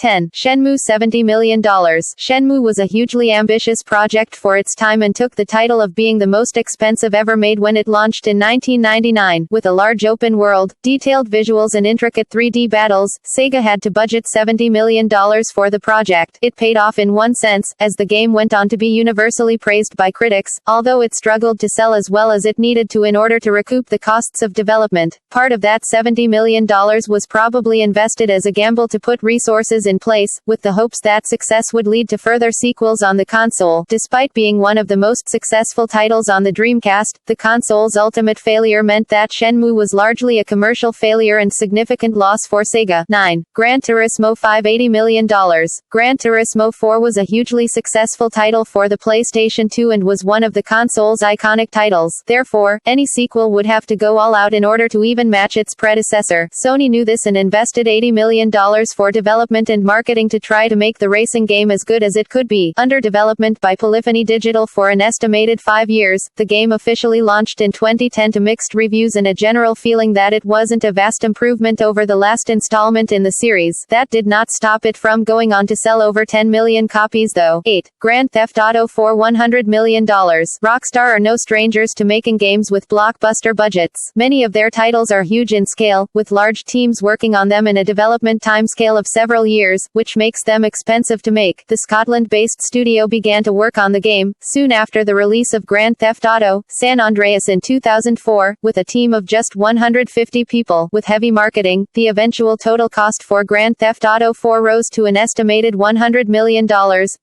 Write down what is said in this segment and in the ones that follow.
10. Shenmue $70 million. Shenmue was a hugely ambitious project for its time and took the title of being the most expensive ever made when it launched in 1999. With a large open world, detailed visuals and intricate 3D battles, Sega had to budget $70 million for the project. It paid off in one sense, as the game went on to be universally praised by critics, although it struggled to sell as well as it needed to in order to recoup the costs of development. Part of that $70 million was probably invested as a gamble to put resources in place, with the hopes that success would lead to further sequels on the console. Despite being one of the most successful titles on the Dreamcast, the console's ultimate failure meant that Shenmue was largely a commercial failure and significant loss for Sega. 9. Gran Turismo 5 $80 million. Gran Turismo 4 was a hugely successful title for the PlayStation 2 and was one of the console's iconic titles. Therefore, any sequel would have to go all out in order to even match its predecessor. Sony knew this and invested $80 million for development and marketing to try to make the racing game as good as it could be. Under development by Polyphony Digital for an estimated 5 years, the game officially launched in 2010 to mixed reviews and a general feeling that it wasn't a vast improvement over the last installment in the series. That did not stop it from going on to sell over 10 million copies though. 8. Grand Theft Auto 4 $100 million. Rockstar are no strangers to making games with blockbuster budgets. Many of their titles are huge in scale, with large teams working on them in a development timescale of several years, which makes them expensive to make. The Scotland-based studio began to work on the game, soon after the release of Grand Theft Auto San Andreas in 2004, with a team of just 150 people. With heavy marketing, the eventual total cost for Grand Theft Auto 4 rose to an estimated $100 million,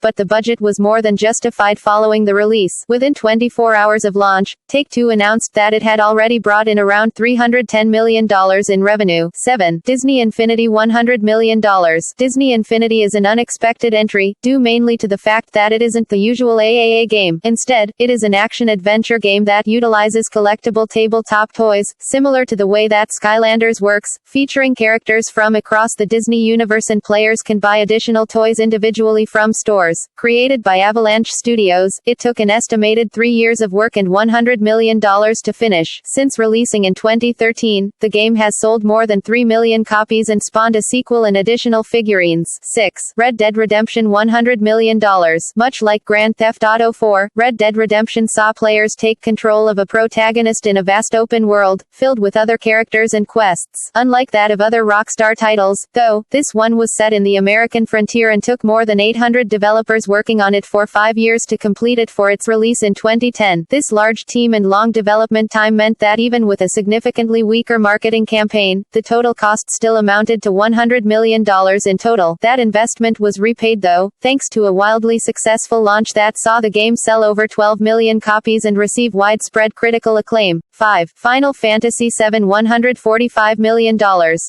but the budget was more than justified following the release. Within 24 hours of launch, Take-Two announced that it had already brought in around $310 million in revenue. 7. Disney Infinity $100 million. Disney Infinity is an unexpected entry, due mainly to the fact that it isn't the usual AAA game. Instead, it is an action-adventure game that utilizes collectible tabletop toys, similar to the way that Skylanders works, featuring characters from across the Disney universe, and players can buy additional toys individually from stores. Created by Avalanche Studios, it took an estimated 3 years of work and $100 million to finish. Since releasing in 2013, the game has sold more than 3 million copies and spawned a sequel and additional figurines. 6. Red Dead Redemption $100 million. Much like Grand Theft Auto 4, Red Dead Redemption saw players take control of a protagonist in a vast open world, filled with other characters and quests. Unlike that of other Rockstar titles, though, this one was set in the American frontier and took more than 800 developers working on it for 5 years to complete it for its release in 2010. This large team and long development time meant that even with a significantly weaker marketing campaign, the total cost still amounted to $100 million in total. That investment was repaid though, thanks to a wildly successful launch that saw the game sell over 12 million copies and receive widespread critical acclaim. 5. Final Fantasy VII $145 million.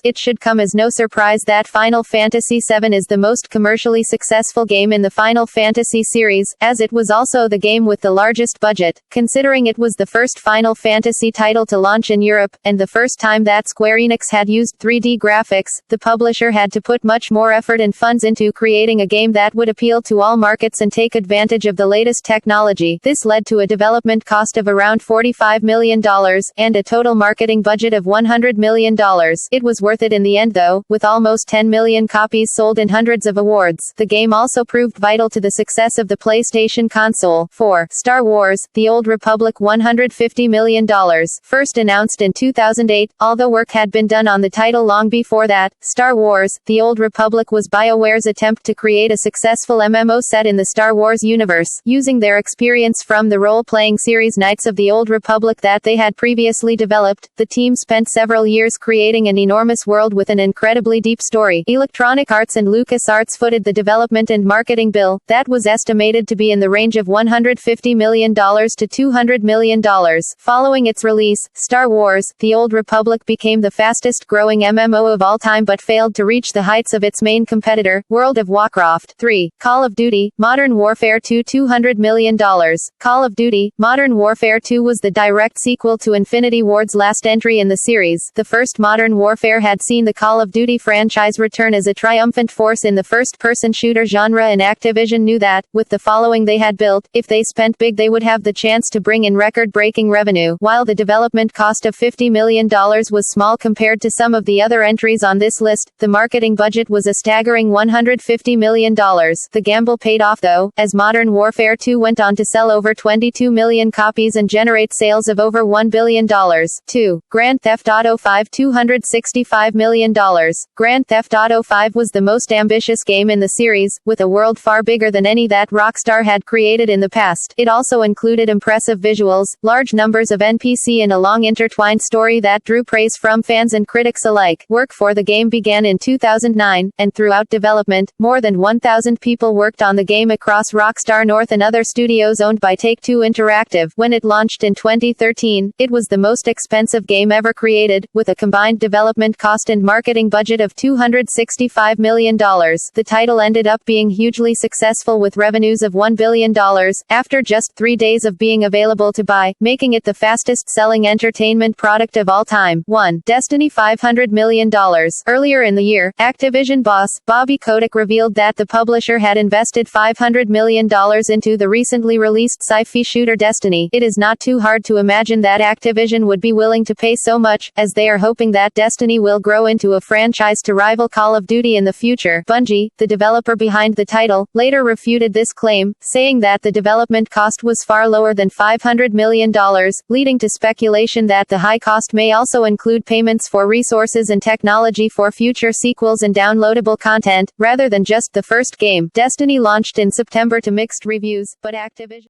It should come as no surprise that Final Fantasy VII is the most commercially successful game in the Final Fantasy series, as it was also the game with the largest budget, considering it was the first Final Fantasy title to launch in Europe, and the first time that Square Enix had used 3D graphics. The publisher had to put much more effort and funds into creating a game that would appeal to all markets and take advantage of the latest technology. This led to a development cost of around $45 million, and a total marketing budget of $100 million. It was worth it in the end though, with almost 10 million copies sold and hundreds of awards. The game also proved vital to the success of the PlayStation console. 4. Star Wars: The Old Republic $150 million. First announced in 2008, although work had been done on the title long before that, Star Wars: The Old Republic was BioWare's attempt to create a successful MMO set in the Star Wars universe, using their experience from the role-playing series Knights of the Old Republic that they had previously developed. The team spent several years creating an enormous world with an incredibly deep story. Electronic Arts and LucasArts footed the development and marketing bill, that was estimated to be in the range of $150 million to $200 million. Following its release, Star Wars: The Old Republic became the fastest-growing MMO of all time but failed to reach the heights of its main competitor, World of Warcraft. 3. Call of Duty: Modern Warfare 2 $200 million. Call of Duty: Modern Warfare 2 was the direct sequel to Infinity Ward's last entry in the series. The first Modern Warfare had seen the Call of Duty franchise return as a triumphant force in the first-person shooter genre, and Activision knew that, with the following they had built, if they spent big they would have the chance to bring in record-breaking revenue. While the development cost of $50 million was small compared to some of the other entries on this list, the marketing budget was a staggering $150 million. The gamble paid off though, as Modern Warfare 2 went on to sell over 22 million copies and generate sales of over $1 billion. 2. Grand Theft Auto 5 $265 million. Grand Theft Auto 5 was the most ambitious game in the series, with a world far bigger than any that Rockstar had created in the past. It also included impressive visuals, large numbers of NPC and a long intertwined story that drew praise from fans and critics alike. Work for the game began in 2009, and throughout development, more than 1,000 people worked on the game across Rockstar North and other studios owned by Take-Two Interactive. When it launched in 2013, it was the most expensive game ever created, with a combined development cost and marketing budget of $265 million. The title ended up being hugely successful with revenues of $1 billion, after just 3 days of being available to buy, making it the fastest-selling entertainment product of all time. 1. Destiny $500 million. Earlier in the year, Activision boss, Bobby Kotick revealed that the publisher had invested $500 million into the recently released sci-fi shooter Destiny. It is not too hard to imagine that Activision would be willing to pay so much, as they are hoping that Destiny will grow into a franchise to rival Call of Duty in the future. Bungie, the developer behind the title, later refuted this claim, saying that the development cost was far lower than $500 million, leading to speculation that the high cost may also include payments for resources and technology for future sequels and downloadable content, rather than just the first game. Destiny launched in September to mixed reviews, but Activision